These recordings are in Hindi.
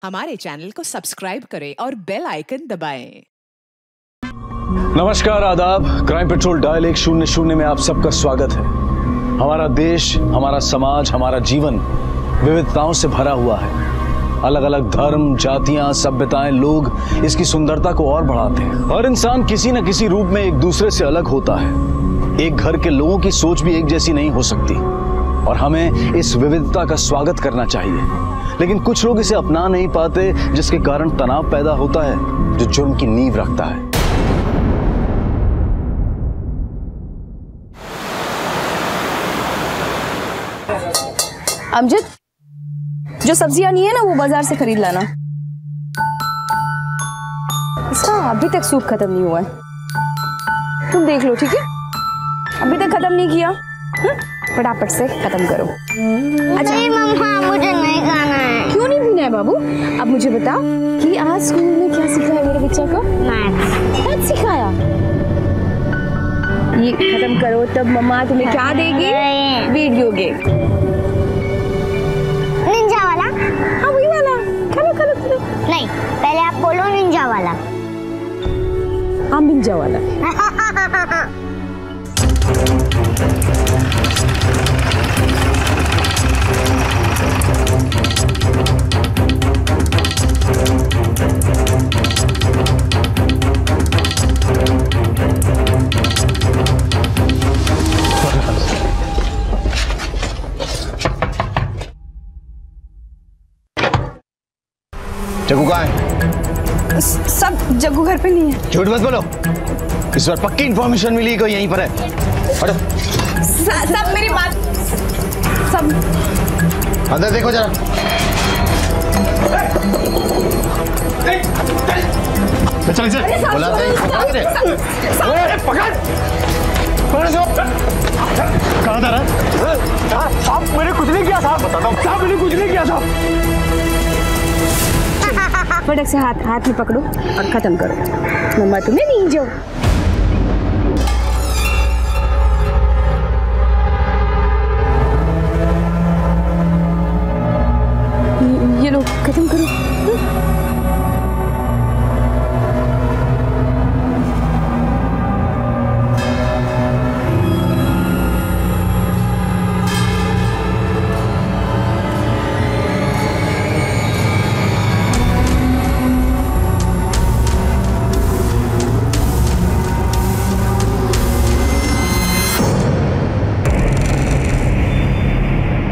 हमारे चैनल को सब्सक्राइब करें और बेल आइकन दबाएं। नमस्कार, आदाब। क्राइम पेट्रोल डायल 100 में आप सबका स्वागत है। हमारा देश, हमारा समाज, हमारा जीवन विविधताओं से भरा हुआ है। अलग अलग धर्म, जातियां, सभ्यताएं, लोग इसकी सुंदरता को और बढ़ाते हैं। हर इंसान किसी न किसी रूप में एक दूसरे से अलग होता है। एक घर के लोगों की सोच भी एक जैसी नहीं हो सकती और हमें इस विविधता का स्वागत करना चाहिए। लेकिन कुछ लोग इसे अपना नहीं पाते, जिसके कारण तनाव पैदा होता है जो जुर्म की नींव रखता है। अमजद, जो सब्जियां नहीं है ना वो बाजार से खरीद लाना। इसका अभी तक सूप खत्म नहीं हुआ है, तुम देख लो, ठीक है? अभी तक खत्म नहीं किया, फटाफट से खत्म करो। अच्छा मम्मा, मुझे नहीं खाना है। क्यों नहीं पीना है बाबू? अब मुझे बताओ कि आज स्कूल में क्या सिखाया मेरे बच्चा को? मैथ सिखाया। ये खत्म करो तब मम्मा तुम्हें क्या देगी? Video game. निंजा वाला? हाँ वही वाला। खलो खलो खलो। नहीं, पहले आप बोलो निंजा वाला। हाँ निंजा वाला। जग्गू कहाँ है? सब जग्गू घर पे नहीं है। झूठ मत बोलो, इस बार पक्की इंफॉर्मेशन मिली कोई यहीं पर है। हटो। सब मेरी बात, सब अंदर देखो जरा। चल इसे बुलाते हैं। पकड़ कहाँ था? साहब मैंने कुछ नहीं किया साहब, बताता हूँ साहब, मैंने कुछ नहीं किया साहब। फटक से हाथ में पकड़ो और खत्म करो। मम्मा तुम्हें नहीं जो ये लो, खत्म करो।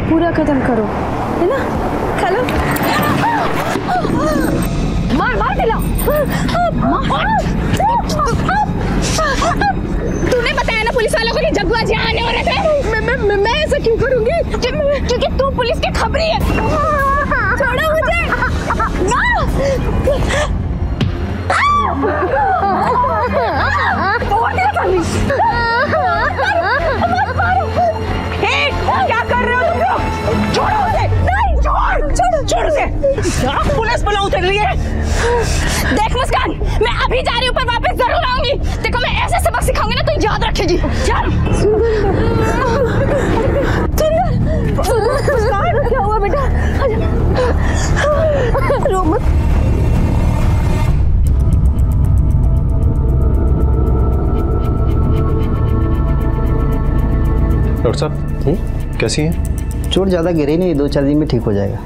पूरा खत्म करो, है ना? खलो, मार मार दिला। तूने बताया ना पुलिस वालों को कि जग्गू आज यहाँ आने वाले थे। मैं ऐसा क्यों करूँगी? क्योंकि तू पुलिस की खबरी है। छोड़ो मुझे ना। क्या कर रहे हो तुम लोग? छोड़ो उसे। नहीं, छोड़ उसे। क्या पुलिस बुलाऊं तेरे लिए? देख मुस्कान, मैं अभी जा रही हूँ पर वापस जरूर आऊंगी। देखो मैं ऐसे सबक सिखाऊंगी ना तो याद रखेगी। चल। मुस्कान, क्या हुआ बेटा? रो मत। डॉक्टर साहब कैसी हैं? चोट ज़्यादा गिरी नहीं, 2-4 दिन में ठीक हो जाएगा।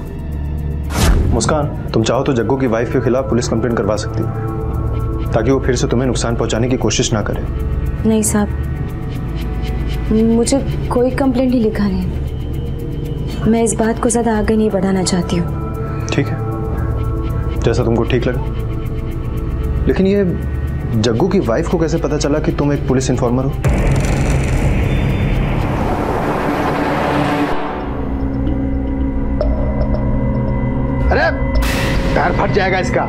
मुस्कान, तुम चाहो तो जग्गू की वाइफ के खिलाफ पुलिस कंप्लेंट करवा सकती हो ताकि वो फिर से तुम्हें नुकसान पहुंचाने की कोशिश ना करे। नहीं साहब, मुझे कोई कंप्लेंट ही लिखा नहीं। मैं इस बात को ज़्यादा आगे नहीं बढ़ाना चाहती हूँ। ठीक है, जैसा तुमको ठीक लगे। लेकिन ये जग्गू की वाइफ को कैसे पता चला कि तुम एक पुलिस इन्फॉर्मर हो? अरे पैर फट जाएगा इसका।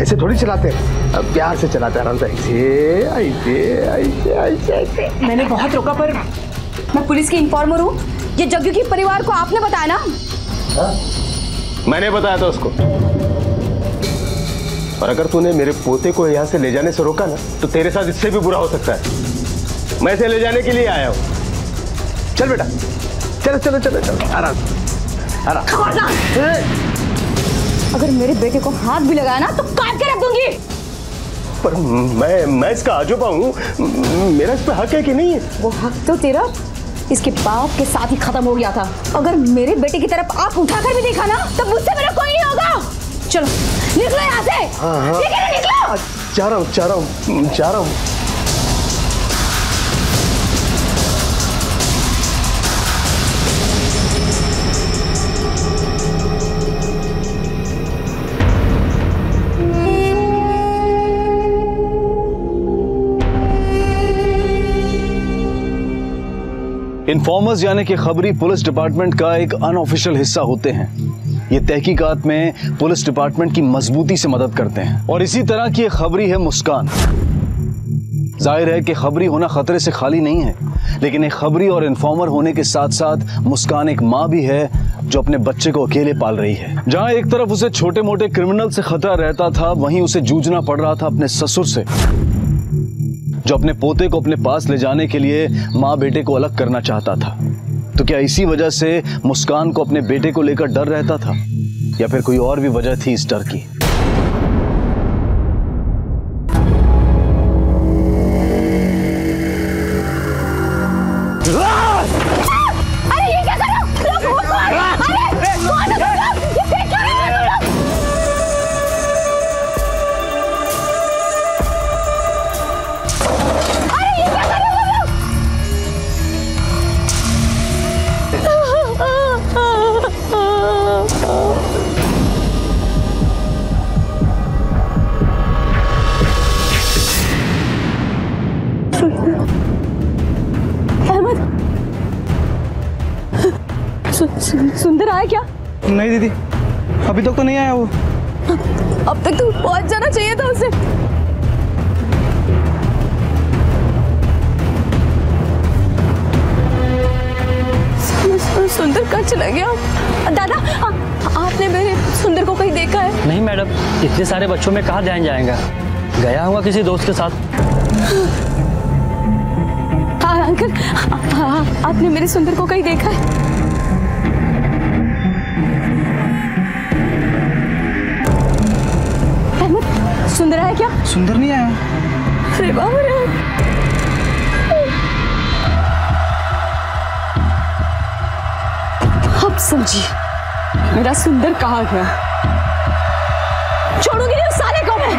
ऐसे थोड़ी चलाते हैं, अब प्यार से चलाते हैं, आराम से। ऐसे। मैंने बहुत रोका पर मैं पुलिस की इन्फॉर्मर हूँ। ये जग्गू के परिवार को आपने बताया ना? मैंने बताया था उसको। और अगर तूने मेरे पोते को यहाँ से ले जाने से रोका ना, तो तेरे साथ इससे भी बुरा हो सकता है। मैं इसे ले जाने के लिए आया हूँ। चल बेटा, चलो चलो चलो चलो, आराम आराम। अगर मेरे बेटे को हाथ भी लगाया ना तो काट के रख दूंगी। पर मैं इसका आजोबा हूँ, मेरा इस पे हक है कि नहीं है? वो हक तो तेरा इसके बाप के साथ ही खत्म हो गया था। अगर मेरे बेटे की तरफ आंख उठाकर भी देखा ना तो मुझसे मेरा कोई नहीं होगा। चलो निकलो यहाँ से। निकलो। जा रहा हूँ, जा रहा हूँ, जा रहा हूँ। इन्फॉर्मर्स यानी कि खबरी पुलिस डिपार्टमेंट का एक अनऑफिशियल हिस्सा होते हैं। ये तहकीकात में पुलिस डिपार्टमेंट की मजबूती से मदद करते हैं और इसी तरह की एक खबरी है मुस्कान। जाहिर है कि खबरी होना खतरे से खाली नहीं है, लेकिन एक खबरी और इन्फॉर्मर होने के साथ साथ मुस्कान एक माँ भी है जो अपने बच्चे को अकेले पाल रही है। जहां एक तरफ उसे छोटे मोटे क्रिमिनल से खतरा रहता था, वहीं उसे जूझना पड़ रहा था अपने ससुर से, जो अपने पोते को अपने पास ले जाने के लिए माँ बेटे को अलग करना चाहता था। तो क्या इसी वजह से मुस्कान को अपने बेटे को लेकर डर रहता था, या फिर कोई और भी वजह थी इस डर की? अरे ये क्या कर रहे हो? सुंदर आया क्या? नहीं दीदी, अभी तक तो नहीं आया वो। अब तक तो पहुंच जाना चाहिए था उसे। सुंदर कहाँ चला गया? दादा, आपने मेरे सुंदर को कहीं देखा है? नहीं मैडम, इतने सारे बच्चों में कहाँ ध्यान जाएगा, गया होगा किसी दोस्त के साथ। हाँ अंकल, आपने मेरे सुंदर को कहीं देखा है? सुंदर आया क्या? सुंदर नहीं आया। अरे बाप रे, अब समझी मेरा सुंदर कहाँ गया। छोड़ूंगी नहीं उस साले को मैं।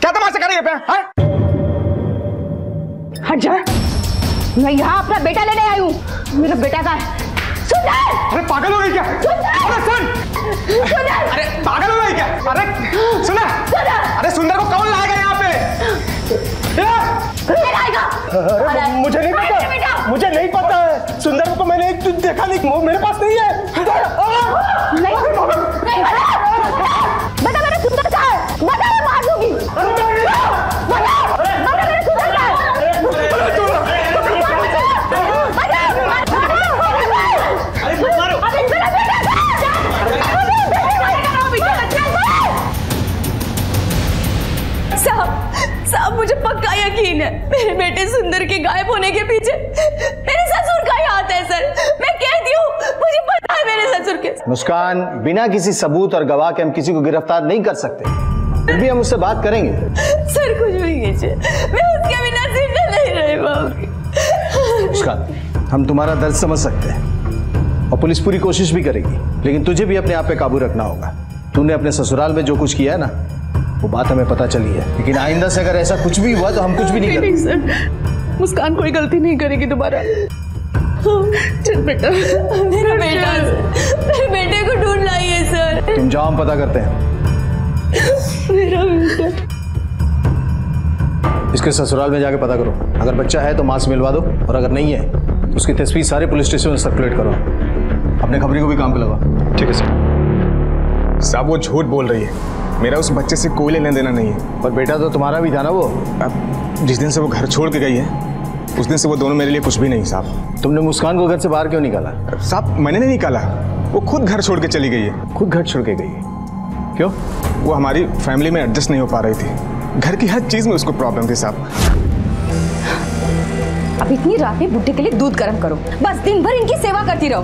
क्या तमाशा कर रही है? हट जा, मैं यहाँ अपना बेटा लेने आई हूँ। मेरा बेटा का है। सुंदर! अरे पागल हो गई क्या? अरे सुन! सुंदर! अरे पागल हो गई क्या? अरे सुना! अरे सुंदर को कौन लाएगा यहाँ पे? अरे मुझे नहीं पता, मुझे नहीं पता है। सुंदर को मैंने देखा नहीं, वो मेरे पास नहीं है। नहीं, बता मेरा सुंदर कहाँ है? बता, मैं मार दूंगी। बता मेरा सुंदर कहाँ है? साहब, मुझे पक्का यकीन है मेरे बेटे सुंदर के गायब होने के पीछे मेरे ससुर का ही हाथ है सर। मैं कहती हूँ, मुझे पता है मेरे ससुर के। मुस्कान, बिना किसी सबूत और गवाह के हम किसी को गिरफ्तार नहीं कर सकते। फिर भी हम उससे बात करेंगे। सर कुछ भी कीजिए, मैं उसके बिना जिंदा नहीं रह पाऊंगी। मुस्कान, हम तुम्हारा दर्द समझ सकते हैं और पुलिस पूरी कोशिश भी करेगी, लेकिन तुझे भी अपने आप पे काबू रखना होगा। तूने अपने ससुराल में जो कुछ किया है ना, वो बात हमें पता चली है, लेकिन आइंदा से अगर ऐसा कुछ भी हुआ तो हम कुछ भी नहीं करेंगे। सर, मुस्कान कोई गलती नहीं करेगी दोबारा। चल बेटा, मेरा बेटा, मेरे बेटे को ढूंढ लाइए सर। तुम जाओ, हम पता करते हैं। मेरा बेटा। इसके ससुराल में जाके पता करो, अगर बच्चा है तो मां से मिलवा दो, और अगर नहीं है तो उसकी तस्वीर सारे पुलिस स्टेशन में सर्कुलेट करो। अपने खबरी को भी काम पे लगाओ। ठीक है सर। साहब वो झूठ बोल रही है, मेरा उस बच्चे से कोई लेना देना नहीं है। पर बेटा तो तुम्हारा भी था ना वो। अब जिस दिन से वो घर छोड़ के गई है उस दिन से वो दोनों मेरे लिए कुछ भी नहीं साहब। तुमने मुस्कान को घर से बाहर क्यों निकाला? साहब मैंने नहीं निकाला, वो खुद घर छोड़ के चली गई है। खुद घर छोड़ के गई है? क्यों? वो हमारी फैमिली में एडजस्ट नहीं हो पा रही थी, घर की हर चीज में उसको प्रॉब्लम थी साहब। अब इतनी रात में बुड्ढे के लिए दूध गर्म करो, बस दिन भर इनकी सेवा करती रहो।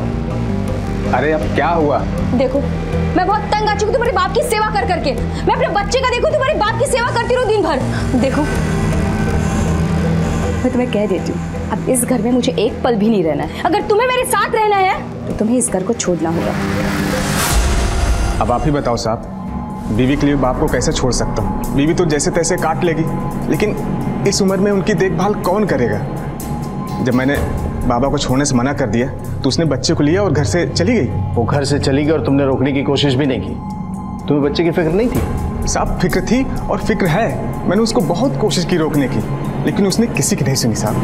अरे अब क्या हुआ? देखो मैं बहुत तंग आ चुकी हूँ तुम्हारे बाप की सेवा कर करके। मैं अपने बच्चे का देखूं तुम्हारे बाप की सेवा करती रहूं दिन भर। देखो मैं तुम्हें कह देती हूँ, अब इस घर में मुझे एक पल भी नहीं रहना है। अगर तुम्हें मेरे साथ रहना है तो तुम्हें इस घर को छोड़ना होगा। अब आप ही बताओ साहब, बीवी के लिए बाप को कैसे छोड़ सकता हूँ? बीवी तो जैसे तैसे काट लेगी, लेकिन इस उम्र में उनकी देखभाल कौन करेगा? जब मैंने बाबा को छोड़ने से मना कर दिया तो उसने बच्चे को लिया और घर से चली गई। वो घर से चली गई और तुमने रोकने की कोशिश भी नहीं की। तुम्हें बच्चे की फिक्र नहीं थी? साहब फिक्र थी और फिक्र है। मैंने उसको बहुत कोशिश की रोकने की, लेकिन उसने किसी की नहीं सुनी साहब।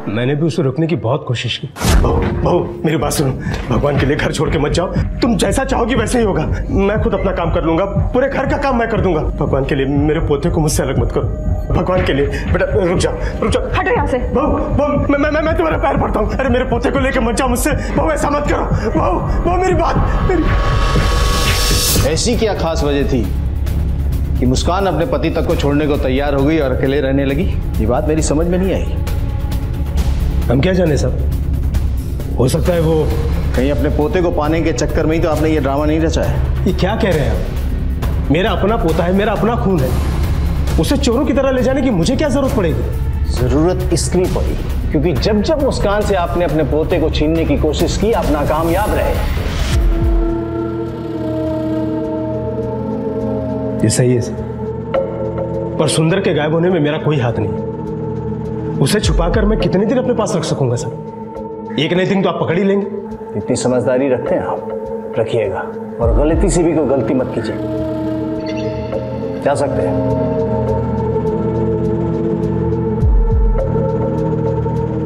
मैंने भी उसे रोकने की बहुत कोशिश की। बहू मेरी बात सुनो, भगवान के लिए घर छोड़ के मत जाओ। तुम जैसा चाहोगी वैसे ही होगा। मैं खुद अपना काम कर लूंगा, पूरे घर का काम मैं कर दूंगा। भगवान के लिए मेरे पोते को मुझसे अलग मत करो। भगवान के लिए बेटा रुक जाओ, रुक जाओ। हटो यहाँ से। बहू मैं तुम्हारा पैर पड़ता हूँ। अरे मेरे पोते को लेकर मत जाओ मुझसे। बहू ऐसा मत करो। बहू मेरी बात ऐसी क्या खास वजह थी कि मुस्कान अपने पति तक को छोड़ने को तैयार हो गई और अकेले रहने लगी? ये बात मेरी समझ में नहीं आई। हम क्या जाने साहब, हो सकता है वो कहीं अपने पोते को पाने के चक्कर में ही तो आपने ये ड्रामा नहीं रचा है। ये क्या कह रहे हैं आप? मेरा अपना पोता है, मेरा अपना खून है, उसे चोरों की तरह ले जाने की मुझे क्या जरूरत पड़ेगी? जरूरत इसलिए पड़ी क्योंकि जब जब मुस्कान से आपने अपने पोते को छीनने की कोशिश की आप नाकामयाब रहे। ये सही है सर, पर सुंदर के गायब होने में मेरा कोई हाथ नहीं। उसे छुपाकर मैं कितने दिन अपने पास रख सकूंगा सर? एक नहीं दिन तो आप पकड़ ही लेंगे। इतनी समझदारी रखते हैं आप, रखिएगा। और गलती से भी कोई गलती मत कीजिए। जा सकते हैं।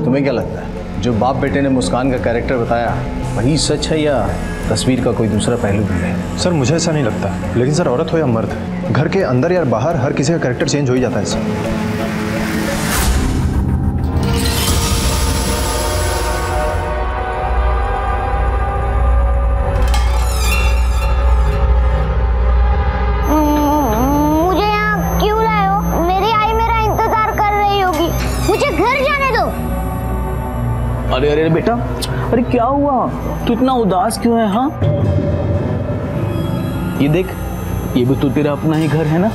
तुम्हें क्या लगता है जो बाप बेटे ने मुस्कान का कैरेक्टर बताया वही सच है या तस्वीर का कोई दूसरा पहलू भी है? सर मुझे ऐसा नहीं लगता, लेकिन सर औरत हो या मर्द, घर के अंदर या बाहर हर किसी का कैरेक्टर चेंज हो ही जाता है सर। अरे अरे बेटा, अरे क्या हुआ? तू इतना उदास क्यों है? हाँ ये देख, ये भी तो तेरा अपना ही घर है ना।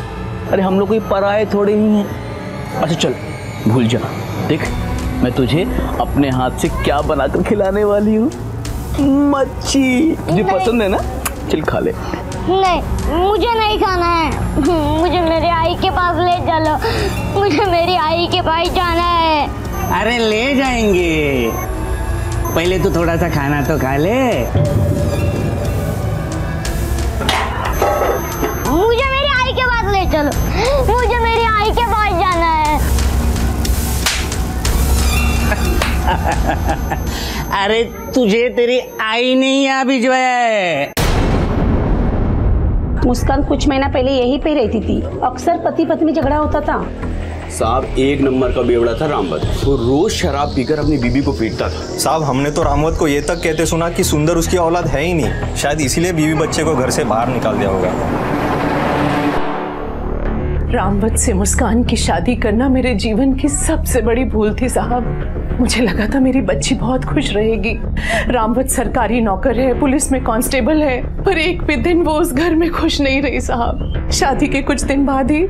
अरे हम लोग कोई पराये थोड़े ही हैं। अच्छा चल भूल जा। देख मैं तुझे अपने हाथ से क्या बनाकर खिलाने वाली हूँ। मच्छी तुझे पसंद है ना? चल खा ले। नहीं मुझे नहीं खाना है। मुझे मेरे आई के पास ले चलो। मुझे मेरी आई के पास जाना है। अरे ले जाएंगे, पहले तो थोड़ा सा खाना तो खा ले। मुझे मेरी आई के पास ले चलो। मुझे मेरी आई के पास जाना है। अरे तुझे तेरी आई ने यहाँ भिजवाया है। मुस्कान कुछ महीना पहले यही पे रहती थी। अक्सर पति पत्नी झगड़ा होता था। साहब एक नंबर का बेवड़ा था रामवत, वो रोज शराब पीकर अपनी बीबी को पीटता था। साहब हमने तो रामवत को ये तक कहते सुना कि सुंदर उसकी औलाद है ही नहीं, शायद इसीलिए बीवी बच्चे को घर से बाहर निकाल दिया होगा। रामवत से मुस्कान की शादी करना मेरे जीवन की सबसे बड़ी भूल थी साहब। मुझे लगा था मेरी बच्ची बहुत खुश रहेगी। रामवत सरकारी नौकर है, पुलिस में कांस्टेबल है, पर एक भी दिन वो उस घर में खुश नहीं रही साहब। शादी के कुछ दिन बाद ही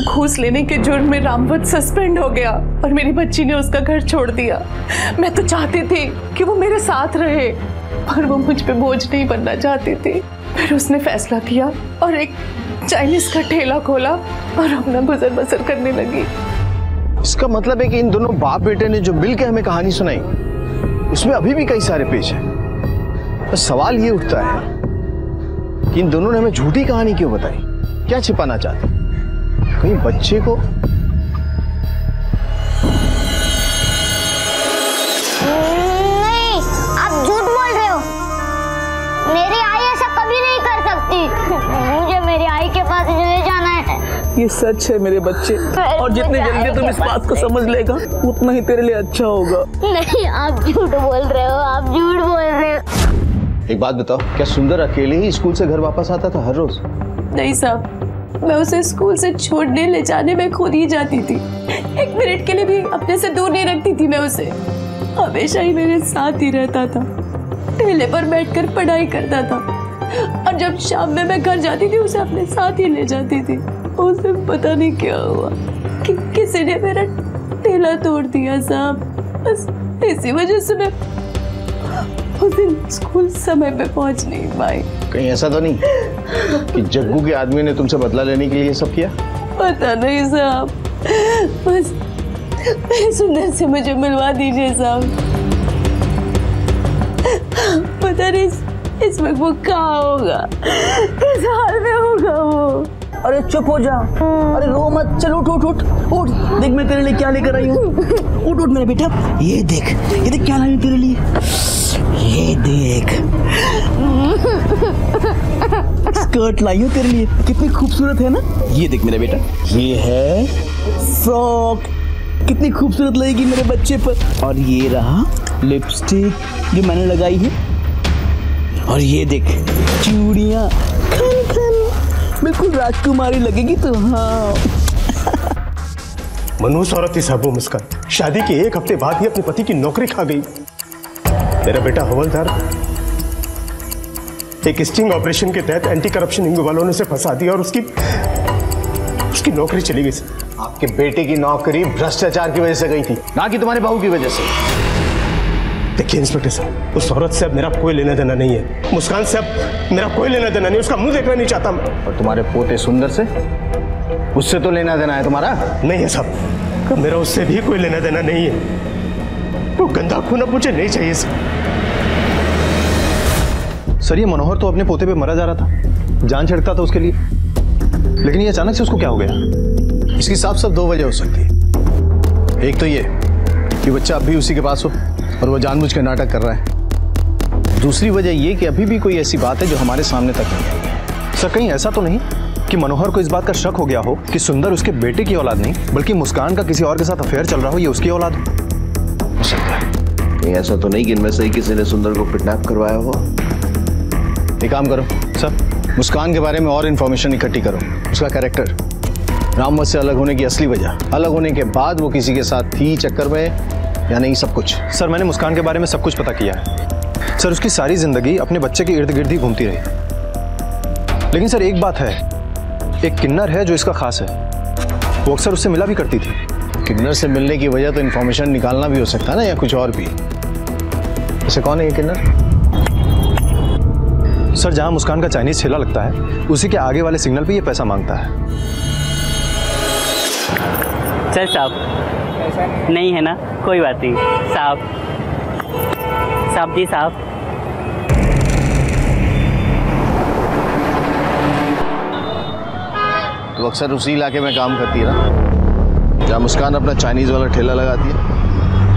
घूस लेने के जुर्म में रामवत सस्पेंड हो गया और मेरी बच्ची ने उसका घर छोड़ दिया। मैं तो चाहती थी कि वो मेरे साथ रहे, पर वो मुझ पे बोझ नहीं बनना चाहती थी। फिर उसने फैसला किया और एक चाइनीज का ठेला खोला और अपना गुजर बसर करने लगी। इसका मतलब है कि इन दोनों बाप बेटे ने जो मिल के हमें कहानी सुनाई उसमें अभी भी कई सारे पेच हैं। तो सवाल ये उठता है कि इन दोनों ने हमें झूठी कहानी क्यों बताई? क्या छिपाना चाहते? कहीं बच्चे को नहीं ये सच है मेरे बच्चे, और जितनी जल्दी तुम इस बात को समझ लेगा उतना ही तेरे लिए अच्छा होगा। नहीं, आप झूठ बोल रहे हो, आप झूठ बोल रहे हो। एक बात बताओ, क्या सुंदर अकेले ही स्कूल से घर वापस आता था हर रोज? नहीं साहब, मैं उसे स्कूल से छोड़ने ले जाने में खुद ही जाती थी। एक मिनट के लिए भी अपने से दूर नहीं रखती थी मैं उसे। हमेशा ही मेरे साथ ही रहता था, ठेले पर बैठकर पढ़ाई करता था, और जब शाम में मैं घर जाती थी उसे अपने साथ ही ले जाती थी। उसे पता नहीं क्या हुआ कि किसी ने मेरा ठेला तोड़ दिया साहब। बस इसी वजह से मैं उस दिन स्कूल समय पे पहुंच नहीं पाई। कहीं ऐसा तो नहीं कि जग्गू के आदमी ने तुमसे बदला लेने के लिए ये सब किया? पता नहीं साहब, बस मेरे सुंदर से मुझे मिलवा दीजिए साहब। पता नहीं इस वक्त वो कहाँ होगा, किस हाल में होगा वो। अरे चुप हो जा, अरे रो मत, चल उठ उठ उठ उठ, देख मैं तेरे लिए क्या लेकर आई हूँ। उठ उठ मेरे बेटा, ये देख क्या लाई हूँ तेरे लिए, ये देख स्कर्ट लाई हूँ तेरे लिए, कितनी खूबसूरत है ना। ये देख मेरा बेटा, ये है फ्रॉक, कितनी खूबसूरत लगेगी मेरे बच्चे पर। और ये रहा लिपस्टिक जो मैंने लगाई है, और ये देख चूड़ियाँ, खन खन बिल्कुल राजकुमारी लगेगी तो। हाँ मनहूस औरत थी साहब वो मुस्कान, शादी के एक हफ्ते बाद ही अपने पति की नौकरी खा गई। मेरा बेटा हवलदार एक स्टिंग ऑपरेशन के तहत एंटी करप्शन विंग वालों ने उसे फंसा दिया और उसकी नौकरी चली गई। आपके बेटे की नौकरी भ्रष्टाचार की वजह से गई थी, ना कि तुम्हारे बहू की वजह से। देखिए इंस्पेक्टर साहब, उस औरत से अब मेरा कोई लेना देना नहीं है, मुस्कान से अब मेरा कोई लेना देना नहीं, उसका मुंह देखना नहीं चाहता मैं। और तुम्हारे पोते सुंदर से, उससे तो लेना देना है तुम्हारा? नहीं है साहब, मेरा उससे भी कोई लेना देना नहीं है। वो गंदा खून अब मुझे नहीं चाहिए सर। ये मनोहर तो अपने पोते पे मरा जा रहा था, जान छिड़कता था उसके लिए, लेकिन ये अचानक से उसको क्या हो गया? इसकी साफ दो वजह हो सकती है। एक तो ये कि बच्चा अब भी उसी के पास हो और वो जानबूझ के नाटक कर रहा है। दूसरी वजह ये कि अभी भी कोई ऐसी बात है जो हमारे सामने तक नहीं है। सर कहीं ऐसा तो नहीं कि मनोहर को इस बात का शक हो गया हो कि सुंदर उसके बेटे की औलाद नहीं बल्कि मुस्कान का किसी और के साथ अफेयर चल रहा हो, ये उसकी औलाद हो सकता है। कहीं ऐसा तो नहीं कि इनमें से ही किसी ने सुंदर को किडनैप करवाया हो? एक काम करो सर, मुस्कान के बारे में और इन्फॉर्मेशन इकट्ठी करो, उसका कैरेक्टर, रामवत से अलग होने की असली वजह, अलग होने के बाद वो किसी के साथ थी चक्कर में या नहीं, सब कुछ। सर मैंने मुस्कान के बारे में सब कुछ पता किया है सर। उसकी सारी जिंदगी अपने बच्चे के इर्द गिर्द ही घूमती रही। लेकिन सर एक बात है, एक किन्नर है जो इसका खास है, वो अक्सर उससे मिला भी करती थी। किन्नर से मिलने की वजह तो इन्फॉर्मेशन निकालना भी हो सकता है ना, या कुछ और भी। ऐसे कौन है ये किन्नर? सर जहां मुस्कान का चाइनीज ठेला लगता है उसी के आगे वाले सिग्नल पे ये पैसा मांगता है। सर साहब नहीं है ना, कोई बात नहीं साहब। साहब जी साहब, तो अक्सर उसी इलाके में काम करती है ना जहाँ मुस्कान अपना चाइनीज वाला ठेला लगाती है?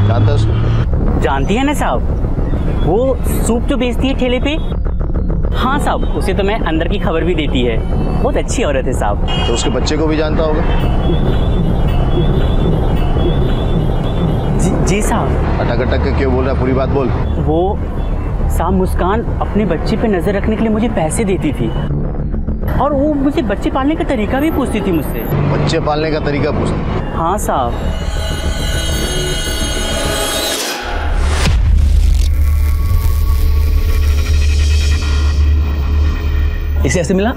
जानता है उसको? जानती है ना साहब, वो सूप जो बेचती है ठेले पे। हाँ साहब, उसे तो मैं अंदर की खबर भी देती है, बहुत अच्छी औरत है साहब। तो उसके बच्चे को भी जानता होगा? जी साहब। अटक अटक के क्यों बोल रहा है, पूरी बात बोल। वो साहब मुस्कान अपने बच्चे पे नजर रखने के लिए मुझे पैसे देती थी, और वो मुझे बच्चे पालने का तरीका भी पूछती थी मुझसे। बच्चे पालने का तरीका पूछती? हाँ साहब। इसे ऐसे मिला?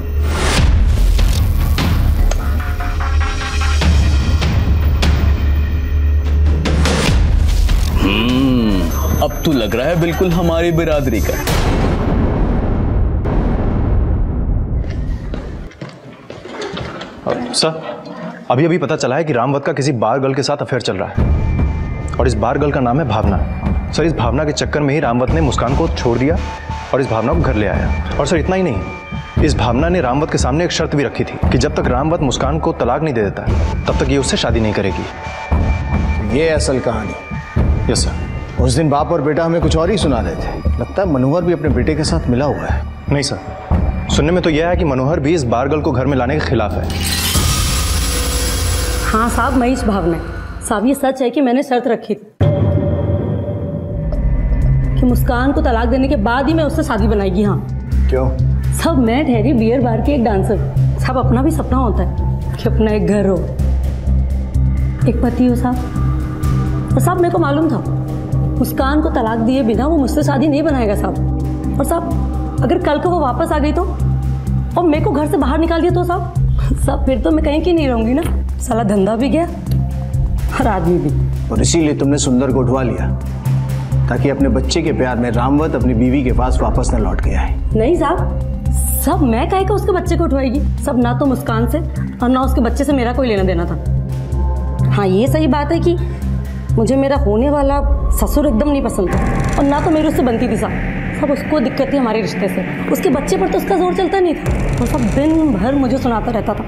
अब तो लग रहा है बिल्कुल हमारी बिरादरी का। सर अभी अभी पता चला है कि रामवत का किसी बार गर्ल के साथ अफेयर चल रहा है, और इस बार गर्ल का नाम है भावना। सर इस भावना के चक्कर में ही रामवत ने मुस्कान को छोड़ दिया और इस भावना को घर ले आया। और सर इतना ही नहीं, इस भावना ने रामवत के सामने एक शर्त भी रखी थी कि जब तक रामवत मुस्कान को तलाक नहीं दे देता तब तक ये उससे शादी नहीं करेगी। ये असल कहानी? Yes sir. उस दिन बाप और बेटा हमें कुछ और ही सुना रहे थे, लगता है मनोहर भी अपने बेटे के साथ मिला हुआ है। नहीं सर, सुनने में तो यह है कि मनोहर भी इस बार गर्ल को घर में लाने के खिलाफ है। हाँ साहब, महेश भावना साहब, ये सच है कि मैंने शर्त रखी थी कि मुस्कान को तलाक देने के बाद ही मैं उससे शादी बनाएगी। हाँ। क्यों? साहब मैं ठहरी बियर बार की एक डांसर। साहब अपना भी सपना होता है कि अपना एक घर हो, एक पति हो साहब। और साहब मेरे को मालूम था मुस्कान को तलाक दिए बिना वो मुझसे शादी नहीं बनाएगा साहब। और साहब अगर कल को वो वापस आ गई तो, और मेरे को घर से बाहर निकाल दिया तो साहब फिर तो मैं कहीं की नहीं रहूंगी ना। साला धंधा भी गया और आदमी भी। और इसीलिए तुमने सुंदर को उठवा लिया ताकि अपने बच्चे के प्यार में रामवत अपनी बीवी के पास वापस न लौट के आए। नहीं साहब मैं काहे का उसके बच्चे को उठवाएगी। सब ना तो मुस्कान से और ना उसके बच्चे से मेरा कोई लेना देना था। हाँ ये सही बात है कि मुझे मेरा होने वाला ससुर एकदम नहीं पसंद था और ना तो मेरी उससे बनती थी सब उसको दिक्कत थी हमारे रिश्ते से। उसके बच्चे पर तो उसका जोर चलता नहीं था। वो सब दिन भर मुझे सुनाता रहता था,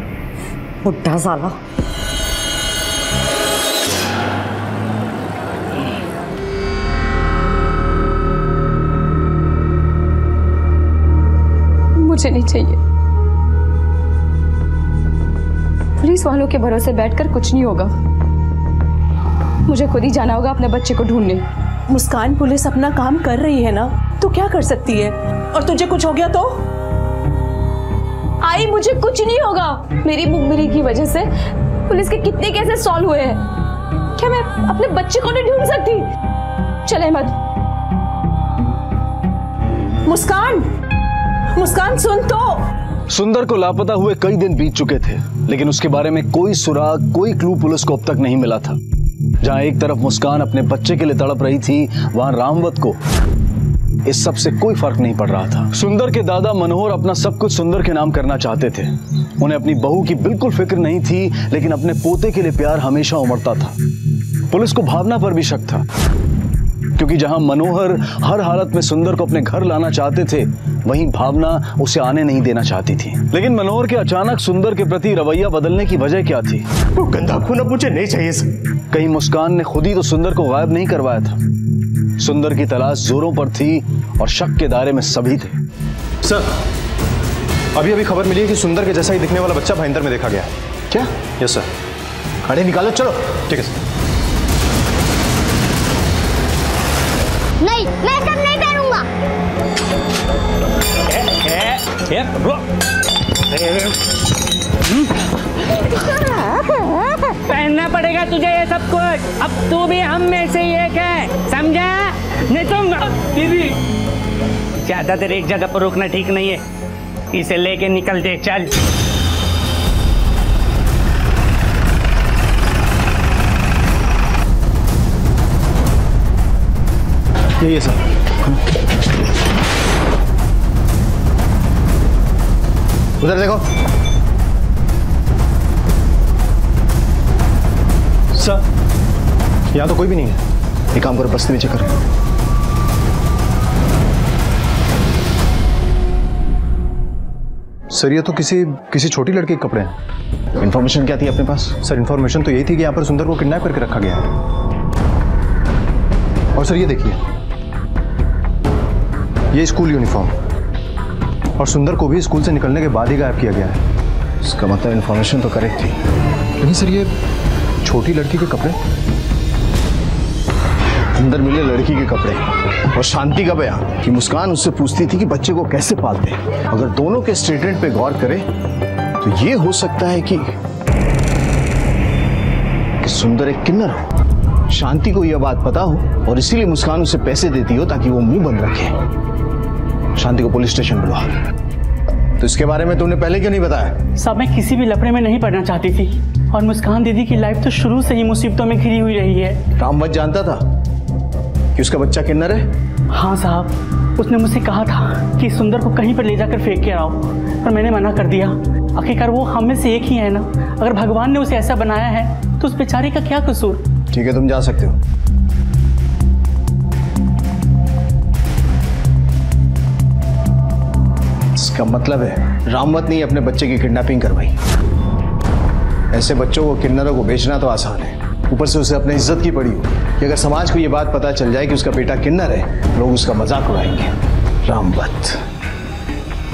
बुढ़ा साला। मुझे नहीं चाहिए। पुलिस वालों के भरोसे बैठकर कुछ नहीं होगा। मुझे खुद ही जाना होगा अपने बच्चे को ढूंढने। मुस्कान, पुलिस अपना काम कर रही है ना, तो क्या कर सकती है? और तुझे कुछ हो गया तो? आई मुझे कुछ नहीं होगा। मेरी मुखबिरी की वजह से पुलिस के कितने केसेस सॉल्व हुए हैं। क्या मैं अपने बच्चे को नहीं ढूंढ सकती? चले मत। मुस्कान सुन तो। सुंदर को लापता हुए कई दिन बीत चुके थे, लेकिन उसके बारे में कोई सुराग, कोई क्लू पुलिस को अब तक नहीं मिला था। जहां एक तरफ मुस्कान अपने बच्चे के लिए तड़प रही थी, वहां रामवत को इस सब से कोई फर्क नहीं पड़ रहा था। सुंदर के दादा मनोहर अपना सब कुछ सुंदर के नाम करना चाहते थे। उन्हें अपनी बहू की बिल्कुल फिक्र नहीं थी, लेकिन अपने पोते के लिए प्यार हमेशा उमड़ता था। पुलिस को भावना पर भी शक था, क्योंकि जहां मनोहर हर हालत में सुंदर को अपने घर लाना चाहते थे, वहीं भावना उसे आने नहीं देना चाहती थी। लेकिन मनोहर के अचानक सुंदर के प्रति रवैया बदलने की वजह क्या थी? वो गंदा खून अब मुझे नहीं चाहिए सर। कहीं मुस्कान ने खुद ही तो सुंदर को गायब नहीं करवाया था। सुंदर की तलाश जोरों पर थी और शक के दायरे में सभी थे। सर अभी खबर मिली है कि सुंदर के जैसा ही दिखने वाला बच्चा भाईंदर में देखा गया है। क्या? Yes sir. खड़े निकालो, चलो। ठीक है सर। नहीं, मैं सब नहीं पहनूंगा। पहनना पड़ेगा तुझे ये सब कुछ। अब तू भी हम में से एक है, समझा? नहीं तो दीदी ज्यादा देर एक जगह पर रुकना ठीक नहीं है। इसे लेके निकल दे, चल। ये सर। उधर देखो। सर यहाँ तो कोई भी नहीं है। एक काम करो, बस्ती में चेक करो। सर ये तो किसी छोटी लड़की के कपड़े हैं। इन्फॉर्मेशन क्या थी अपने पास? सर इन्फॉर्मेशन तो यही थी कि यहाँ पर सुंदर को किडनैप करके रखा गया है। और सर ये देखिए, ये स्कूल यूनिफॉर्म, और सुंदर को भी स्कूल से निकलने के बाद ही गायब किया गया है। इसका मतलब इन्फॉर्मेशन तो करेक्ट थी। लेकिन सर ये छोटी लड़की के कपड़े, अंदर मिले लड़की के कपड़े और शांति का बयान कि मुस्कान उससे पूछती थी कि बच्चे को कैसे पालते हैं। अगर दोनों के स्टेटमेंट पे गौर करें तो ये हो सकता है कि सुंदर एक किन्नर हो, शांति को यह बात पता हो और इसीलिए मुस्कान उसे पैसे देती हो ताकि वो मुंह बंद रखे। शांति को पुलिस स्टेशन बुलवा। तो इसके बारे में तुमने पहले क्यों नहीं बताया? सब मैं किसी भी लफड़े में नहीं पड़ना चाहती थी, और मुस्कान दीदी की लाइफ तो शुरू से ही मुसीबतों में घिरी हुई रही है। रामवत जानता था कि उसका बच्चा किन्नर है? हाँ साहब, उसने मुझसे कहा था कि सुंदर को कहीं पर ले जाकर फेंक के आओ, पर मैंने मना कर दिया। आखिरकार वो हम में से एक ही है ना। अगर भगवान ने उसे ऐसा बनाया है तो उस बेचारे का क्या कसूर? ठीक है, तुम जा सकते हो। इसका मतलब है रामवत ने अपने बच्चे की किडनैपिंग करवाई। ऐसे बच्चों को किन्नरों को बेचना तो आसान है, ऊपर से उसे अपनी इज्जत की पड़ी हो कि अगर समाज को यह बात पता चल जाए कि उसका बेटा किन्नर है, लोग उसका मजाक उड़ाएंगे। रामवत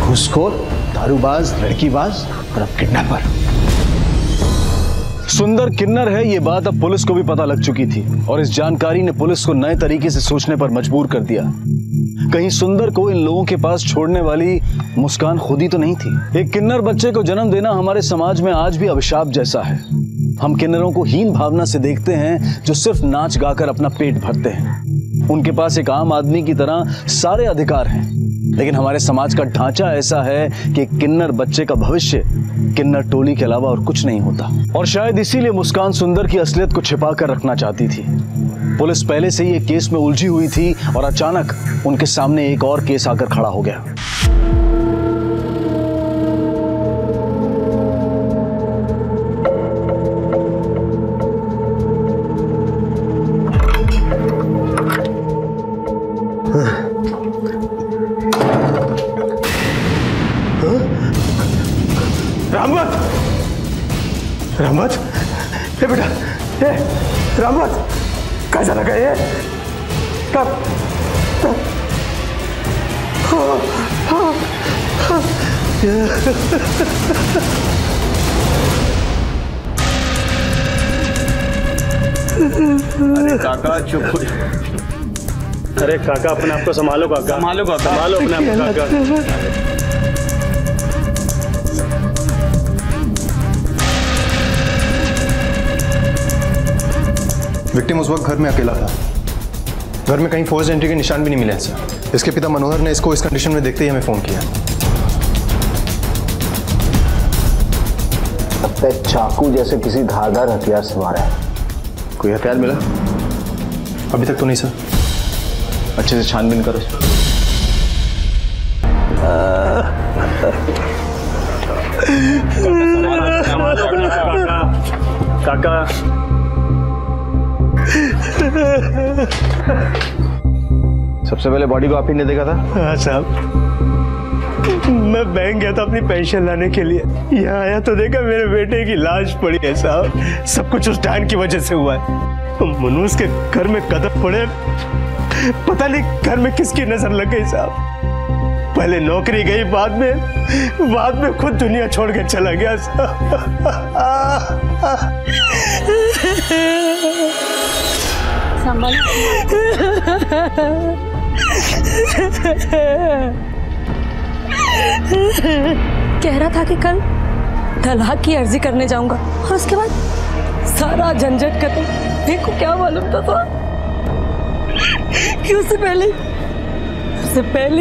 घूसखोर, दारूबाज, लड़कीबाज और अब किडनैपर। सुंदर किन्नर है ये बात अब पुलिस को भी पता लग चुकी थी और इस जानकारी ने पुलिस को नए तरीके से सोचने पर मजबूर कर दिया। कहीं सुंदर को इन लोगों के पास छोड़ने वाली मुस्कान खुद ही तो नहीं थी। एक किन्नर बच्चे को जन्म देना हमारे समाज में आज भी अभिशाप जैसा है। हम किन्नरों को हीन भावना से देखते हैं जो सिर्फ नाच गाकर अपना पेट भरते हैं। उनके पास एक आम आदमी की तरह सारे अधिकार हैं, लेकिन हमारे समाज का ढांचा ऐसा है कि किन्नर बच्चे का भविष्य किन्नर टोली के अलावा और कुछ नहीं होता। और शायद इसीलिए मुस्कान सुंदर की असलियत को छिपा कर रखना चाहती थी। पुलिस पहले से ही एक केस में उलझी हुई थी और अचानक उनके सामने एक और केस आकर खड़ा हो गया। रामवत, ए बेटा, ए रामवत, कैसा लगा ये? कब? अरे काका चुप। अरे काका अपने आप को संभालो काका, संभालो काका, संभालो अपने आप को काका। विक्टिम उस वक्त घर में अकेला था। घर में कहीं फोर्स एंट्री के निशान भी नहीं मिले सर। इसके पिता मनोहर ने इसको इस कंडीशन में देखते ही हमें फोन किया। लगता है चाकू जैसे किसी धारदार हथियार से मारा है। कोई हथियार मिला? अभी तक तो नहीं सर। अच्छे से छानबीन करो। काका सबसे पहले बॉडी को आप ही ने देखा था? हाँ साहब, मैं बैंक गया था अपनी पेंशन लाने के लिए। यहाँ आया तो देखा मेरे बेटे की लाश पड़ी है साहब। सब कुछ उस डायन की वजह से हुआ है। मनोज के घर में कदम पड़े, पता नहीं घर में किसकी नजर लग गई साहब। पहले नौकरी गई, बाद में खुद दुनिया छोड़ के चला गया कह रहा था कि कल तलाक की अर्जी करने जाऊंगा और उसके बाद सारा झंझट खत्म। देखो क्या मालूम था कि उससे पहले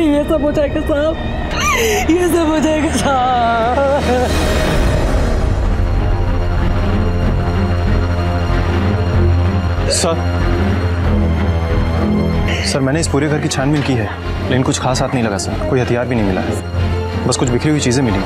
ये सब हो जाएगा साहब, ये सब हो जाएगा साहब। सर मैंने इस पूरे घर की छानबीन की है, लेकिन कुछ खास हाथ नहीं लगा सर। कोई हथियार भी नहीं मिला है, बस कुछ बिखरी हुई चीजें मिली।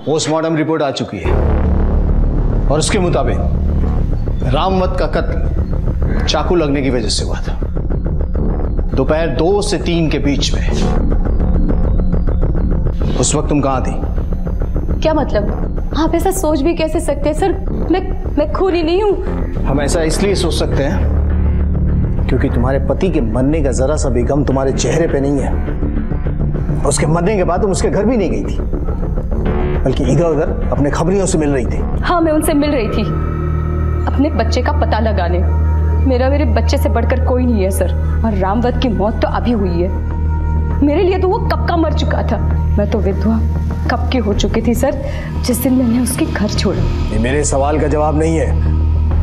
पोस्टमार्टम रिपोर्ट आ चुकी है और उसके मुताबिक रामवत का कत्ल चाकू लगने की वजह से हुआ था, दोपहर 2 से 3 के बीच में। उस वक्त तुम कहां थी? क्या मतलब? आप ऐसा सोच भी कैसे सकते हैं सर? मैं खूनी नहीं हूं। हम ऐसा इसलिए सोच सकते हैं क्योंकि तुम्हारे पति के मरने का जरा सा भी गम तुम्हारे चेहरे पे नहीं है। उसके मरने के बाद तुम उसके घर भी नहीं गई थी, बल्कि इधर उधर अपने खबरियों से मिल रही थी। हाँ, मैं उनसे मिल रही थी अपने बच्चे का पता लगाने। मेरे बच्चे से बढ़कर कोई नहीं है सर। और रामवत की मौत तो अभी हुई है। मेरे लिए तो वो कब का मर चुका था। मैं तो विधवा कब की हो चुकी थी सर, जिस दिन मैंने उसके घर छोड़ा। ये मेरे सवाल का जवाब नहीं है।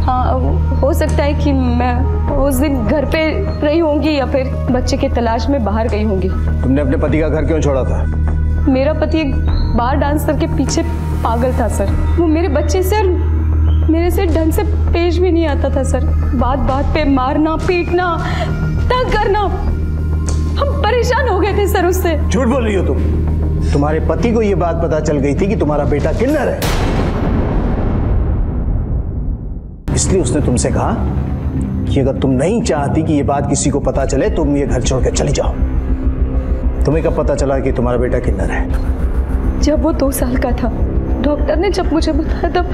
हाँ, हो सकता है कि मैं उस दिन घर पे रही होंगी या फिर बच्चे की तलाश में बाहर गई होंगी। तुमने अपने पति का घर क्यों छोड़ा था? मेरा पति एक बार डांसर के पीछे पागल था सर। वो मेरे बच्चे से और मेरे से ढंग से पेश भी नहीं आता था सर। बात बात पे मारना, पीटना, तंग करना। हम परेशान हो गए थे सर उससे। झूठ बोल रही हो तुम। तुम्हारे पति को ये बात पता चल गई थी कि तुम्हारा बेटा किन्नर है, इसलिए उसने तुमसे कहा कि अगर तुम नहीं चाहती कि ये बात किसी को पता चले तुम ये घर छोड़कर चली जाओ। तुम्हें कब पता चला कि तुम्हारा बेटा किन्नर है? जब वो 2 साल का था, डॉक्टर ने जब मुझे बताया तब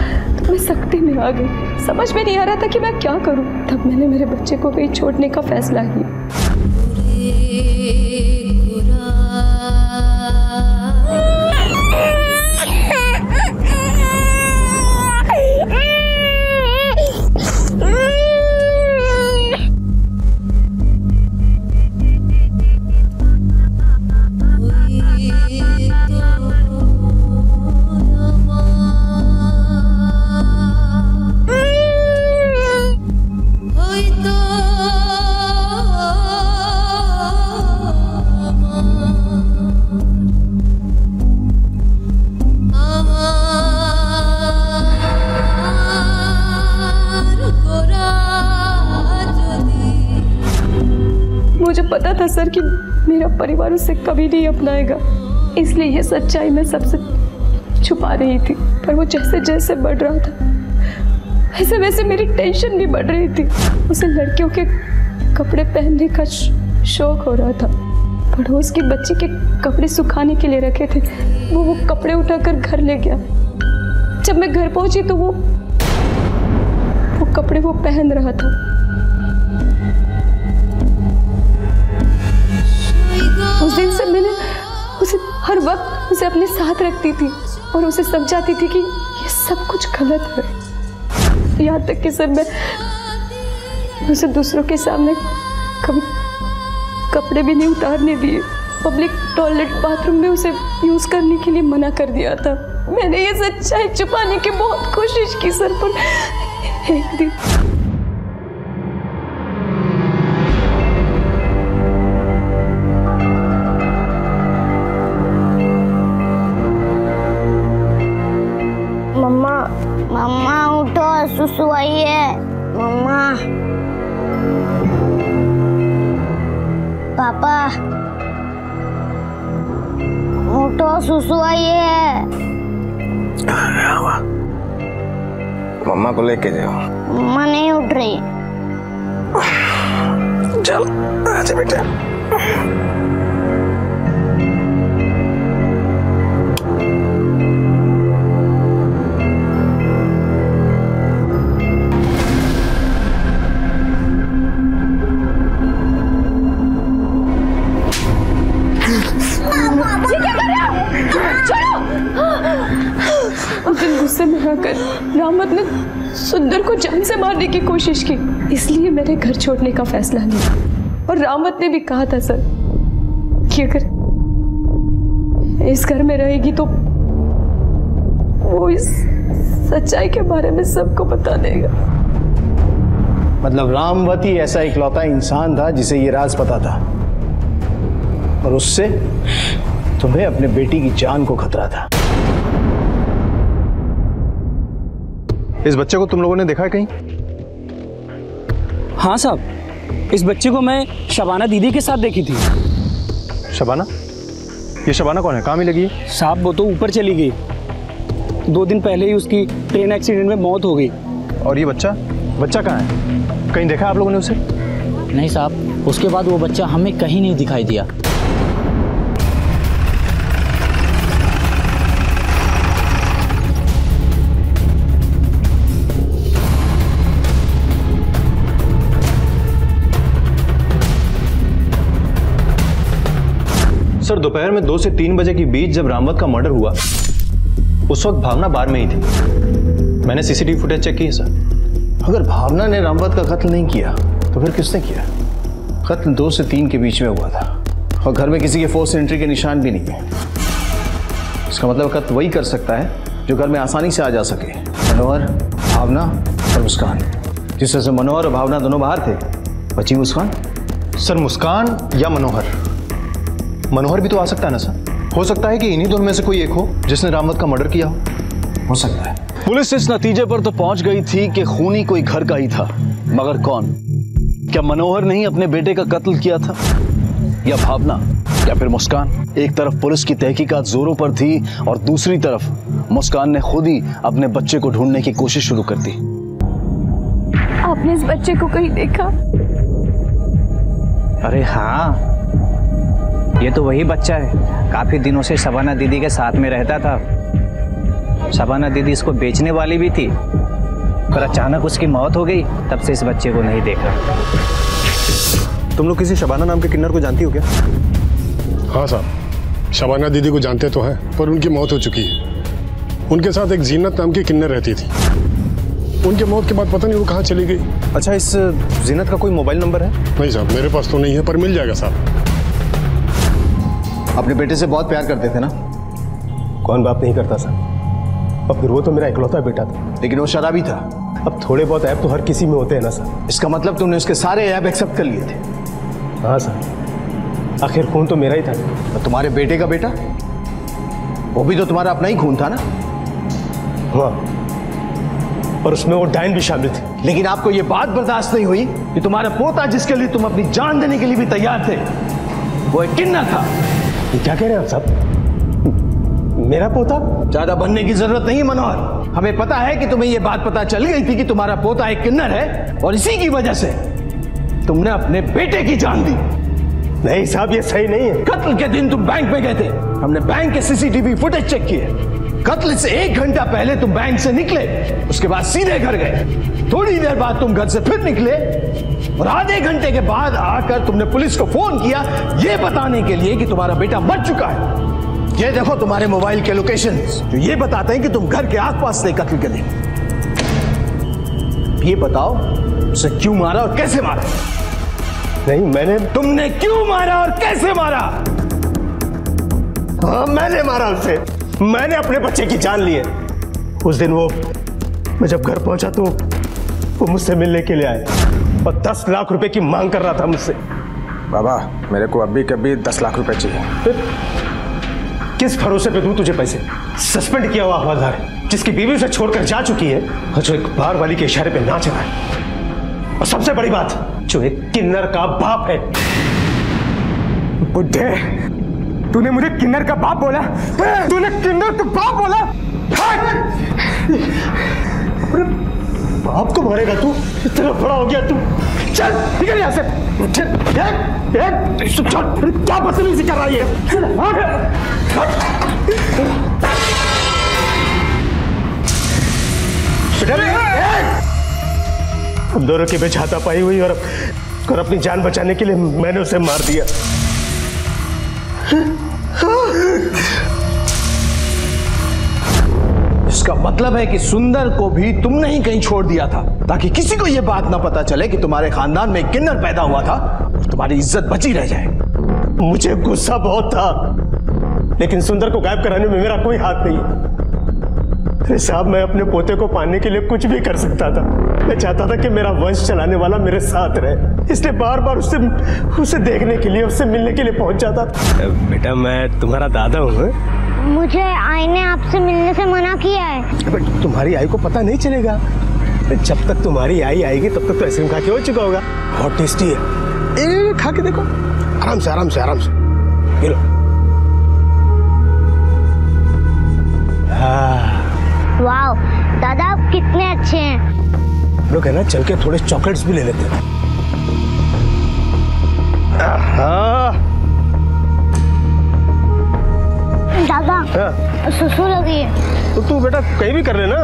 मैं सख्ती में आ गई। समझ में नहीं आ रहा था कि मैं क्या करूं। तब मैंने मेरे बच्चे को कहीं छोड़ने का फैसला किया। मुझे पता था सर कि मेरा परिवार उसे कभी नहीं अपनाएगा, इसलिए ये सच्चाई मैं सबसे छुपा रही थी। पर वो जैसे जैसे बढ़ रहा था वैसे वैसे मेरी टेंशन भी बढ़ रही थी। उसे लड़कियों के कपड़े पहनने का शौक हो रहा था। पड़ोस की बच्ची के कपड़े सुखाने के लिए रखे थे, वो कपड़े उठाकर घर ले गया। जब मैं घर पहुंची तो वो कपड़े वो पहन रहा था। उस दिन से मैंने उसे हर वक्त उसे अपने साथ रखती थी और उसे समझाती थी कि ये सब कुछ गलत है। यहाँ तक कि सर मैं उसे दूसरों के सामने कभी कपड़े भी नहीं उतारने दिए। पब्लिक टॉयलेट बाथरूम में उसे यूज करने के लिए मना कर दिया था। मैंने ये सच्चाई छुपाने की बहुत कोशिश की सर, पर एक दिन मम्मा उठो, सुसु आई है। मम्मा, पापा उठो, सुसु आई है। मम्मा को लेके जाओ। मम्मा नहीं उठ रही। चल आजा बेटा। गुस्से में आकर रामवत ने सुंदर को जान से मारने की कोशिश की, इसलिए मैंने घर छोड़ने का फैसला लिया। और रामवत ने भी कहा था सर कि अगर इस घर में रहेगी तो वो इस सच्चाई के बारे में सबको बता देगा। मतलब रामवत ही ऐसा इकलौता इंसान था जिसे ये राज पता था और उससे तुम्हें अपने बेटी की जान को खतरा था। इस बच्चे को तुम लोगों ने देखा है कहीं? हाँ साहब, इस बच्चे को मैं शबाना दीदी के साथ देखी थी। शबाना? ये शबाना कौन है? कहाँ मिलेगी है? साहब वो तो ऊपर चली गई। 2 दिन पहले ही उसकी ट्रेन एक्सीडेंट में मौत हो गई। और ये बच्चा कहाँ है? कहीं देखा आप लोगों ने उसे? नहीं साहब, उसके बाद वो बच्चा हमें कहीं नहीं दिखाई दिया। सर दोपहर में 2 से 3 बजे के बीच जब रामवत का मर्डर हुआ उस वक्त भावना बार में ही थी। मैंने सीसीटीवी फुटेज चेक की है सर। अगर भावना ने रामवत का कत्ल नहीं किया तो फिर किसने किया? कत्ल 2 से 3 के बीच में हुआ था और घर में किसी के फोर्स एंट्री के निशान भी नहीं है। इसका मतलब कत्ल वही कर सकता है जो घर में आसानी से आ जा सके। मनोहर, भावना और मुस्कान। जिस वजह से मनोहर और भावना दोनों बाहर थे, बची मुस्कान। सर मुस्कान या मनोहर भी तो आ सकता है ना सर। हो सकता है कि इन्हीं दोनों में से कोई एक हो जिसने रामवत का मर्डर किया हो सकता है। पुलिस इस नतीजे पर तो पहुंच गई थी कि खूनी कोई घर का ही था, मगर कौन? क्या मनोहर ने ही अपने बेटे का कत्ल किया था, या भावना, या फिर मुस्कान? एक तरफ पुलिस की तहकीकात जोरों पर थी और दूसरी तरफ मुस्कान ने खुद ही अपने बच्चे को ढूंढने की कोशिश शुरू कर दी। आपने इस बच्चे को कहीं देखा? अरे हाँ, ये तो वही बच्चा है, काफी दिनों से शबाना दीदी के साथ में रहता था। शबाना दीदी इसको बेचने वाली भी थी, पर अचानक उसकी मौत हो गई, तब से इस बच्चे को नहीं देखा। तुम लोग किसी शबाना नाम के किन्नर को जानती हो क्या? हाँ साहब, शबाना दीदी को जानते तो हैं, पर उनकी मौत हो चुकी है। उनके साथ एक जीनत नाम की किन्नर रहती थी। उनके मौत के बाद पता नहीं वो कहाँ चली गई। अच्छा, इस जीनत का कोई मोबाइल नंबर है? नहीं साहब, मेरे पास तो नहीं है, पर मिल जाएगा साहब। अपने बेटे से बहुत प्यार करते थे ना? कौन बाप नहीं करता साहब, और फिर वो तो मेरा इकलौता बेटा था। लेकिन वो शराबी था। अब थोड़े बहुत ऐप तो हर किसी में होते हैं ना सर। इसका मतलब तुमने उसके सारे ऐप एक्सेप्ट कर लिए थे? हाँ सर, आखिर खून तो मेरा ही था। तो तुम्हारे बेटे का बेटा, वो भी तो तुम्हारा अपना ही खून था ना? हाँ, और उसमें वो डायन भी शामिल थी। लेकिन आपको ये बात बर्दाश्त नहीं हुई कि तुम्हारा पोता, जिसके लिए तुम अपनी जान देने के लिए भी तैयार थे, वो एक किन्नर था। ये क्या कह रहे हैं आप साहब? मेरा पोता? ज्यादा बनने की जरूरत नहीं मनोहर। हमें पता है कि तुम्हें ये बात पता चल गई थी कि तुम्हारा पोता एक किन्नर है, और इसी की वजह से तुमने अपने बेटे की जान दी। नहीं साहब, ये सही नहीं है। कत्ल के दिन तुम बैंक में गए थे, हमने बैंक के सीसीटीवी फुटेज चेक किए। कत्ल से 1 घंटा पहले तुम बैंक से निकले, उसके बाद सीधे घर गए। थोड़ी देर बाद तुम घर से फिर निकले, और आधे घंटे के बाद आकर तुमने पुलिस को फोन किया, ये बताने के लिए कि तुम्हारा बेटा मर चुका है। ये देखो तुम्हारे मोबाइल के लोकेशंस, जो ये बताते हैं कि तुम घर के आसपास थे कत्ल के दिन। ये बताओ, उसे क्यों मारा और कैसे मारा? नहीं, तुमने क्यों मारा और कैसे मारा? हाँ, मैंने मारा उसे। मैंने अपने बच्चे की जान ली है। उस दिन मैं जब घर पहुंचा तो वो मुझसे मिलने के लिए आए और 10 लाख रुपए की मांग कर रहा था मुझसे। बाबा, मेरे को अभी कभी 10 लाख रुपए चाहिए। किस भरोसे पे दूं तुझे पैसे? सस्पेंड किया हुआ हवलदार है, जिसकी बीवी उसे छोड़कर जा चुकी है, और जो एक बार वाली के इशारे पे नाच रहा है, और सबसे बड़ी बात, जो एक किन्नर का बाप है। बुड्ढे, तूने मुझे किन्नर का बाप बोला? तूने किन्नर का बाप बोला? अरे बाप को मारेगा तू? इतना बड़ा हो गया तू। चल निकल यहाँ से। क्या बदतमीजी कर रही है? हम दोनों के बीच हाथापाई हुई, और अपनी जान बचाने के लिए मैंने उसे मार दिया। इसका मतलब है कि सुंदर को भी तुमने ही कहीं छोड़ दिया था, ताकि किसी को यह बात ना पता चले कि तुम्हारे खानदान में एक किन्नर पैदा हुआ था और तुम्हारी इज्जत बची रह जाए। मुझे गुस्सा बहुत था, लेकिन सुंदर को गायब कराने में मेरा कोई हाथ नहीं। अरे साहब, मैं अपने पोते को पाने के लिए कुछ भी कर सकता था। मैं चाहता था कि मेरा वंश चलाने वाला मेरे साथ रहे, इसलिए बार बार उसे देखने के लिए, उससे मिलने के लिए पहुंच जाता था। बेटा, मैं तुम्हारा दादा हूँ। मुझे आई ने आपसे मिलने से मना किया है। बट तुम्हारी आई को पता नहीं चलेगा। जब तक तुम्हारी आई आएगी तब तक तो आइसक्रीम खा के हो चुका होगा। बहुत टेस्टी है, खा के देखो। आराम से आराम से आराम से पी लो। वाह दादा, आप कितने अच्छे हैं। लोग है ना, चल के थोड़े चॉकलेट्स भी ले लेते हैं। दादा, सुसु लगी है। तो तू बेटा कहीं भी कर ले ना,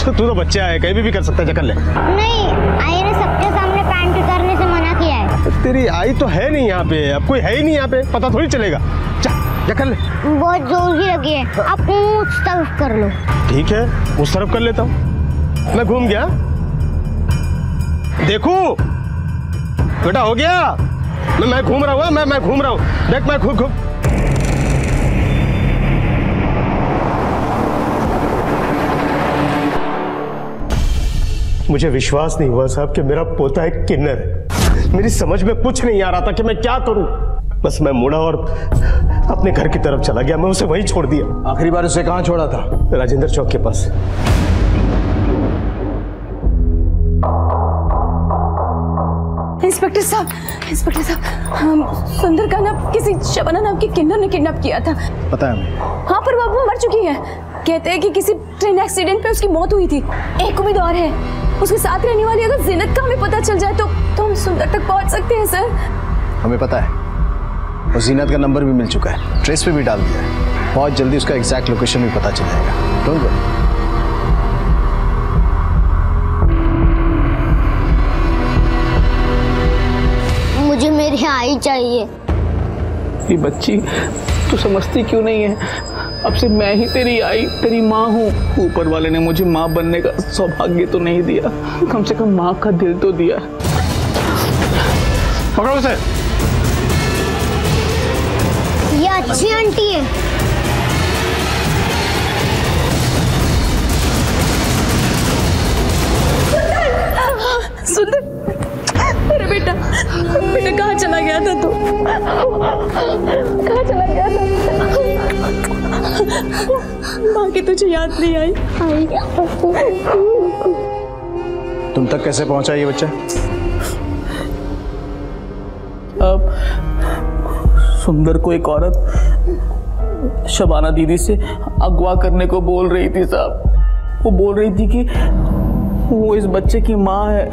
तू तो बच्चा है, कहीं भी कर सकता है, कर ले। नहीं, आई ने सबके सामने पैंट करने से मना किया है। तेरी आई तो है नहीं यहाँ पे, अब कोई है ही नहीं यहाँ पे, पता थोड़ी चलेगा। जा कर ले। बहुत जोर की लगी है, आप उस तरफ कर लो। ठीक है, उस तरफ कर लेता हूँ। मैं घूम गया, देखो बेटा, हो गया। मैं घूम रहा हूँ, मैं घूम रहा हूँ, देख मैं घूम। मुझे विश्वास नहीं हुआ साहब कि मेरा पोता एक किन्नर है। मेरी समझ में कुछ नहीं आ रहा था कि मैं क्या करूं। बस मैं मुड़ा और अपने घर की तरफ चला गया। मैं उसे वहीं छोड़ दिया। आखिरी बार उसे कहां छोड़ा था? राजेंद्र चौक के पास। इंस्पेक्टर साहब, सुंदर का ना किसी शबाना नाम की किन्नर ने किडनैप किया था। पता है हमें। हाँ, पर वो मर चुकी है। कहते हैं कि किसी ट्रेन एक्सीडेंट पे उसकी मौत हुई थी। एक उम्मीद और है, उसके साथ रहने वाली अगर जीनत का हमें पता चल जाए तो हम सुंदर तक पहुंच सकते हैं सर। हमें पता है, और जीनत का नंबर भी मिल चुका है, ट्रेस पे भी डाल दिया है। बहुत जल्दी उसका एग्जैक्ट लोकेशन भी पता चल जाएगा। Don't worry. मुझे मेरी आई चाहिए। ये बच्ची तू समझती क्यों नहीं है? अब से मैं ही तेरी आई, तेरी माँ हूँ। ऊपर वाले ने मुझे माँ बनने का सौभाग्य तो नहीं दिया, कम से कम माँ का दिल तो दिया। पकड़ो उसे। ये अच्छी आंटी है। सुंदर, अरे बेटा, बेटा कहाँ चला गया था तू? कहाँ चला गया था? माँ की तुझे याद नहीं आई? तुम तक कैसे पहुंचा ये बच्चा? अब सुंदर को एक औरत शबाना दीदी से अगवा करने को बोल रही थी साहब। वो बोल रही थी कि वो इस बच्चे की माँ है।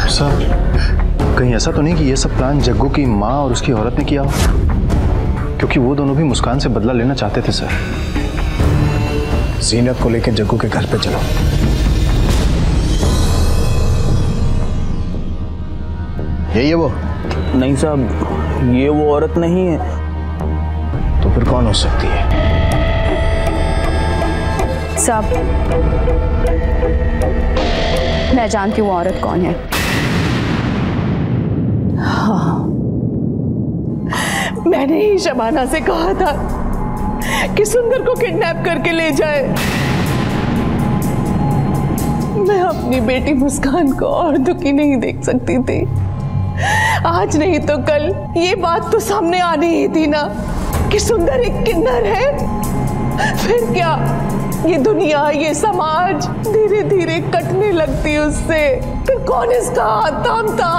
सर, कहीं ऐसा तो नहीं कि ये सब प्लान जग्गू की माँ और उसकी औरत ने किया हो? क्योंकि वो दोनों भी मुस्कान से बदला लेना चाहते थे सर। जीनत को लेकर जग्गू के घर पे चलो। यही है वो? नहीं साहब, ये वो औरत नहीं है। तो फिर कौन हो सकती है? साहब, मैं जानती हूँ वो औरत कौन है। हाँ, मैंने ही शबाना से कहा था कि सुंदर को किडनैप करके ले जाए। मैं अपनी बेटी मुस्कान को और दुखी नहीं देख सकती थी। आज नहीं तो कल ये बात तो सामने आनी ही थी ना कि सुंदर एक किन्नर है। फिर क्या ये दुनिया, ये समाज धीरे धीरे कटने लगती उससे। फिर कौन इसका हाथ थामता?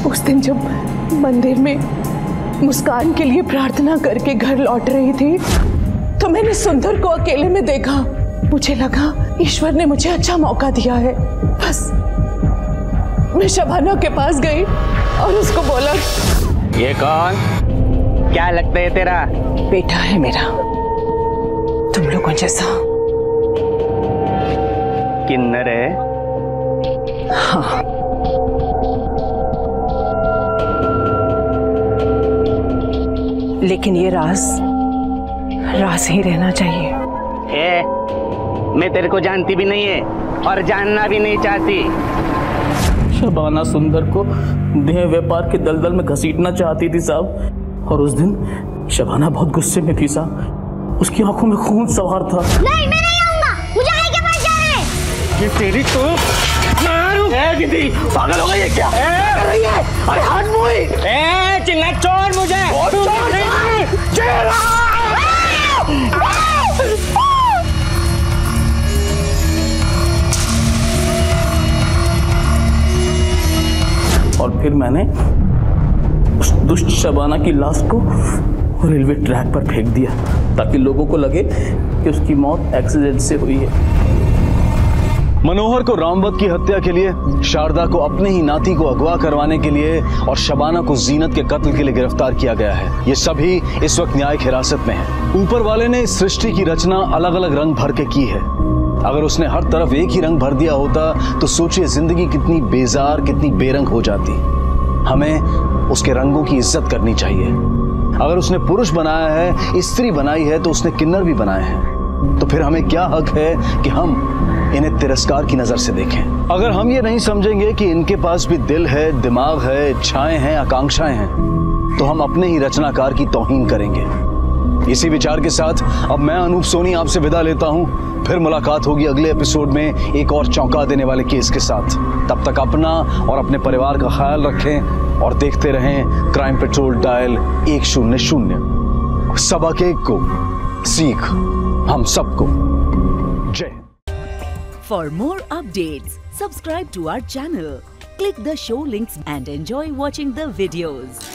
उस दिन जब मंदिर में मुस्कान के लिए प्रार्थना करके घर लौट रही थी तो मैंने सुंदर को अकेले में देखा। मुझे लगा ईश्वर ने मुझे अच्छा मौका दिया है। बस मैं शबाना के पास गई और उसको बोला, ये कौन? क्या लगता है तेरा? बेटा है मेरा, तुम लोगों जैसा। किन्नर है? हाँ। लेकिन ये राज ही रहना चाहिए। मैं तेरे को जानती भी नहीं है और जानना भी नहीं चाहती। शबाना सुंदर को देह व्यापार के दलदल में घसीटना चाहती थी साहब। और उस दिन शबाना बहुत गुस्से में थी साहब। उसकी आंखों में खून सवार था। नहीं, मैं नहीं आऊंगा। मुझे आई के पास जाना है। ये तेरी तो मारू। दीदी पागल हो गई है क्या? कर रही है? अरे हाथ मुई। चिल्ला छोड़ मुझे। और फिर मैंने उस दुष्ट शबाना की लाश को रेलवे ट्रैक पर फेंक दिया ताकि लोगों को लगे कि उसकी मौत एक्सीडेंट से हुई है। मनोहर को रामवत की हत्या के लिए, शारदा को अपने ही नाती को अगवा करवाने के लिए और शबाना को जीनत के कत्ल के लिए गिरफ्तार किया गया है। ये सभी इस वक्त न्यायिक हिरासत में हैं। ऊपर वाले ने इस सृष्टि की रचना अलग अलग रंग भर के की है। अगर उसने हर तरफ एक ही रंग भर दिया होता तो सोचिए जिंदगी कितनी बेजार, कितनी बेरंग हो जाती। हमें उसके रंगों की इज्जत करनी चाहिए। अगर उसने पुरुष बनाया है, स्त्री बनाई है, तो उसने किन्नर भी बनाए हैं। तो फिर हमें क्या हक है कि हम इन्हें तिरस्कार की नजर से देखें? अगर हम ये नहीं समझेंगे कि इनके पास भी दिल है, दिमाग है, इच्छाएं हैं, आकांक्षाएं हैं, तो हम अपने ही रचनाकार की तौहीन करेंगे। इसी विचार के साथ अब मैं अनूप सोनी आपसे विदा लेता हूं। फिर मुलाकात होगी अगले एपिसोड में एक और चौंका देने वाले केस के साथ। तब तक अपना और अपने परिवार का ख्याल रखें और देखते रहें क्राइम पेट्रोल डायल 100। सबक एक को सीख हम सबको। जय। For more updates, subscribe to our channel, click the show links and enjoy watching the videos.